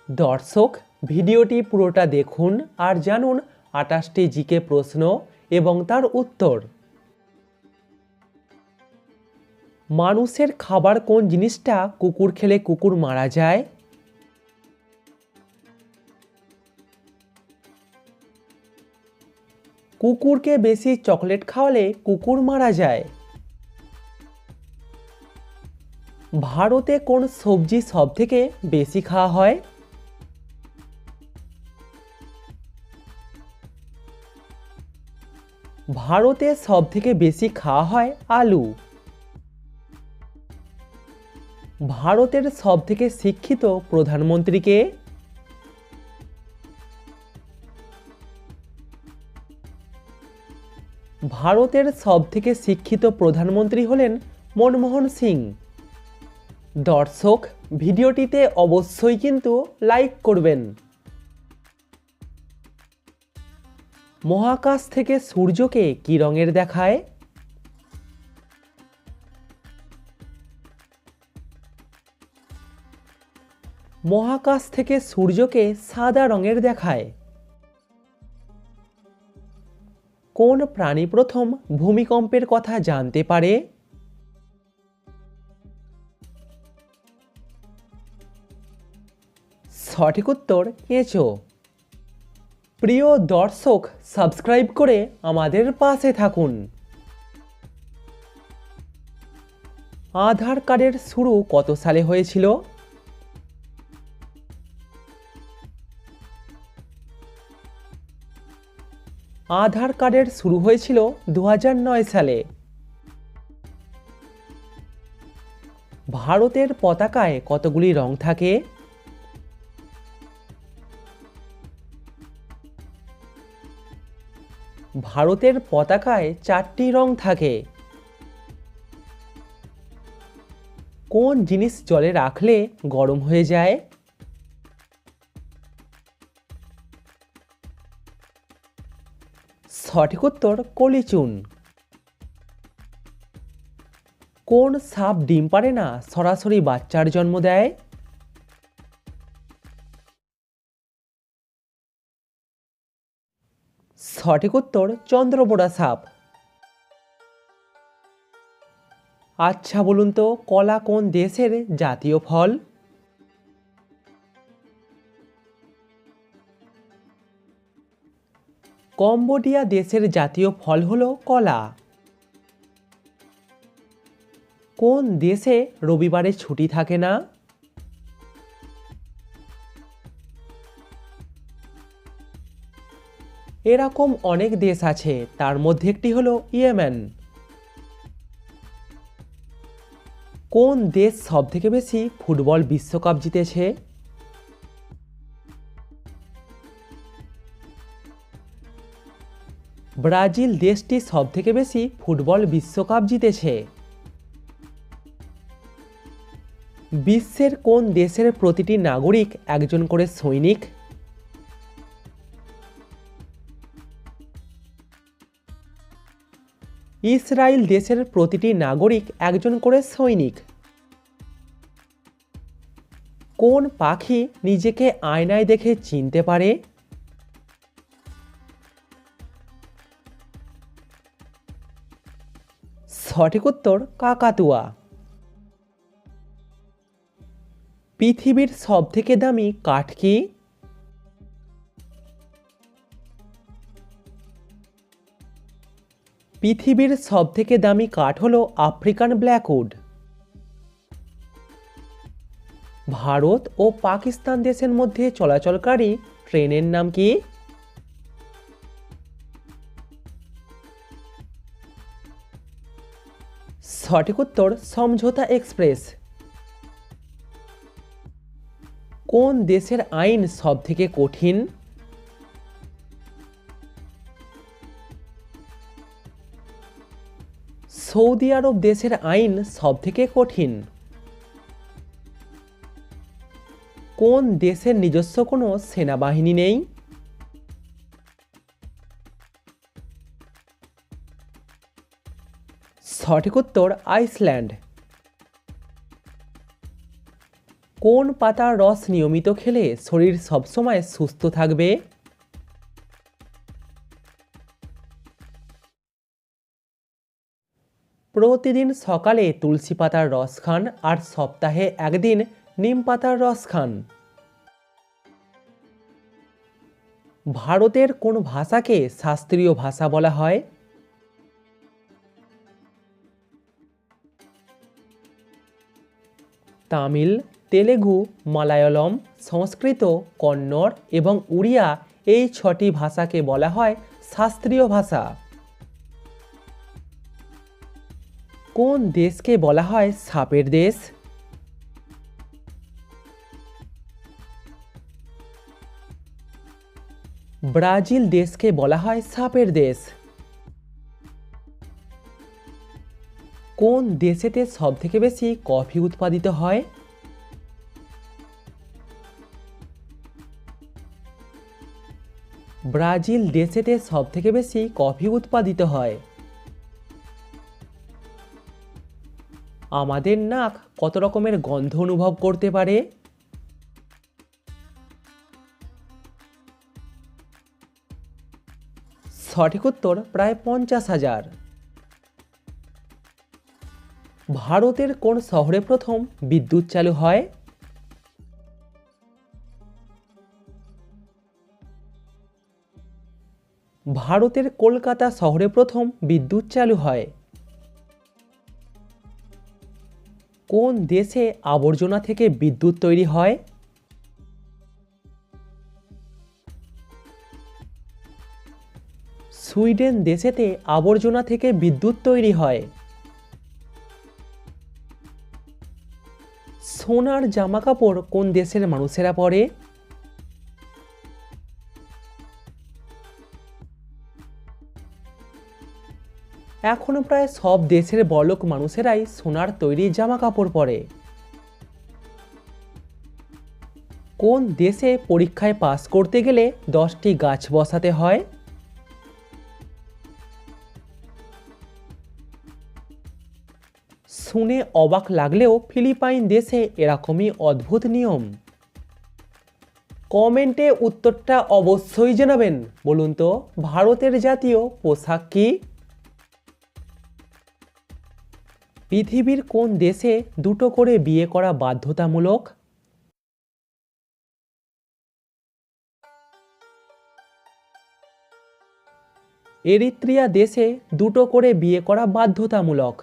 দর্শক, ভিডিওটি পুরোটা দেখুন আর জানুন 28টি জিকে প্রশ্ন এবং তার উত্তর। মানুষের খাবার কোন জিনিসটা কুকুর খেলে কুকুর মারা যায়? কুকুরকে বেশি চকলেট খাওয়ালে কুকুর মারা যায়। ভারতে কোন সবজি সবথেকে বেশি খাওয়া হয়? ভারতে সবথেকে বেশি খাওয়া হয় আলু। ভারতের সবথেকে শিক্ষিত প্রধানমন্ত্রী কে? ভারতের সবথেকে শিক্ষিত প্রধানমন্ত্রী হলেন মনমোহন সিং। দর্শক, ভিডিওটিতে অবশ্যই কিন্তু লাইক করবেন। মহাকাশ থেকে সূর্যকে কী রঙের দেখায়? মহাকাশ থেকে সূর্যকে সাদা রঙের দেখায়। কোন প্রাণী প্রথম ভূমিকম্পের কথা জানতে পারে? সঠিক উত্তর কেঁচো। প্রিয় দর্শক, সাবস্ক্রাইব করে আমাদের পাশে থাকুন। আধার কার্ডের শুরু কত সালে হয়েছিল? আধার কার্ডের শুরু হয়েছিল 2009 সালে। ভারতের পতাকায় কতগুলি রং থাকে? ভারতের পতাকায় 4টি রং থাকে। কোন জিনিস জলে রাখলে গরম হয়ে যায়? সঠিক উত্তর কলিচুন। কোন সাপ ডিম পারে না, সরাসরি বাচ্চার জন্ম দেয়? সঠিক উত্তর চন্দ্রবোড়া সাপ। আচ্ছা বলুন তো, কলা কোন দেশের জাতীয় ফল? কম্বোডিয়া দেশের জাতীয় ফল হলো কলা। কোন দেশে রবিবারে ছুটি থাকে না? এরকম অনেক দেশ আছে, তার মধ্যে একটি হলো ইয়েমেন। কোন দেশ সবথেকে বেশি ফুটবল বিশ্বকাপ জিতেছে? ব্রাজিল দেশটি সবথেকে বেশি ফুটবল বিশ্বকাপ জিতেছে। বিশ্বের কোন দেশের প্রতিটি নাগরিক একজন করে সৈনিক? ইসরায়েল দেশের প্রতিটি নাগরিক একজন করে সৈনিক। কোন পাখি নিজেকে আয়নায় দেখে চিনতে পারে? সঠিক উত্তর কাকাতুয়া। পৃথিবীর সবথেকে দামি কাঠ কি? পৃথিবীর সবথেকে দামি কাঠ হলো আফ্রিকান ব্ল্যাকউড। ভারত ও পাকিস্তান দেশের মধ্যে চলাচলকারী ট্রেনের নাম কি? সঠিক উত্তর সমঝোতা এক্সপ্রেস। কোন দেশের আইন সবথেকে কঠিন? সৌদি আরব দেশের আইন সবথেকে কঠিন। কোন দেশের নিজস্ব কোনো সেনাবাহিনী নেই? সঠিক উত্তর আইসল্যান্ড। কোন পাতার রস নিয়মিত খেলে শরীর সবসময় সুস্থ থাকবে? প্রতিদিন সকালে তুলসী পাতার রস খান আর সপ্তাহে একদিন নিম পাতার রস খান। ভারতের কোন ভাষাকে শাস্ত্রীয় ভাষা বলা হয়? তামিল, তেলেগু, মালায়ালম, সংস্কৃত, কন্নড় এবং উড়িয়া এই 6টি ভাষাকে বলা হয় শাস্ত্রীয় ভাষা। কোন দেশকে বলা হয় সাপের দেশ? ব্রাজিল দেশকে বলা হয় সাপের দেশ। কোন দেশেতে সবথেকে বেশি কফি উৎপাদিত হয়? ব্রাজিল দেশেতে সবথেকে বেশি কফি উৎপাদিত হয়। আমাদের নাক কত রকমের গন্ধ অনুভব করতে পারে? সঠিক উত্তর প্রায় 50,000। ভারতের কোন শহরে প্রথম বিদ্যুৎ চালু হয়? ভারতের কলকাতা শহরে প্রথম বিদ্যুৎ চালু হয়। কোন দেশে আবর্জনা থেকে বিদ্যুৎ তৈরি হয়? সুইডেন দেশেতে আবর্জনা থেকে বিদ্যুৎ তৈরি হয়। সোনার জামাকাপড় কোন দেশের মানুষেরা পরে? এখনো প্রায় সব দেশের বড়লোক মানুষেরাই সোনার তৈরি জামাকাপড় পরে। কোন দেশে পরীক্ষায় পাস করতে গেলে 10টি গাছ বসাতে হয়? শুনে অবাক লাগলেও ফিলিপাইন দেশে এরকমই অদ্ভুত নিয়ম। কমেন্টে উত্তরটা অবশ্যই জানাবেন। বলুন তো ভারতের জাতীয় পোশাক কি? পৃথিবীর কোন দেশে দুটো করে বিয়ে করা বাধ্যতামূলক? এরিত্রিয়া দেশে দুটো করে বিয়ে করা বাধ্যতামূলক।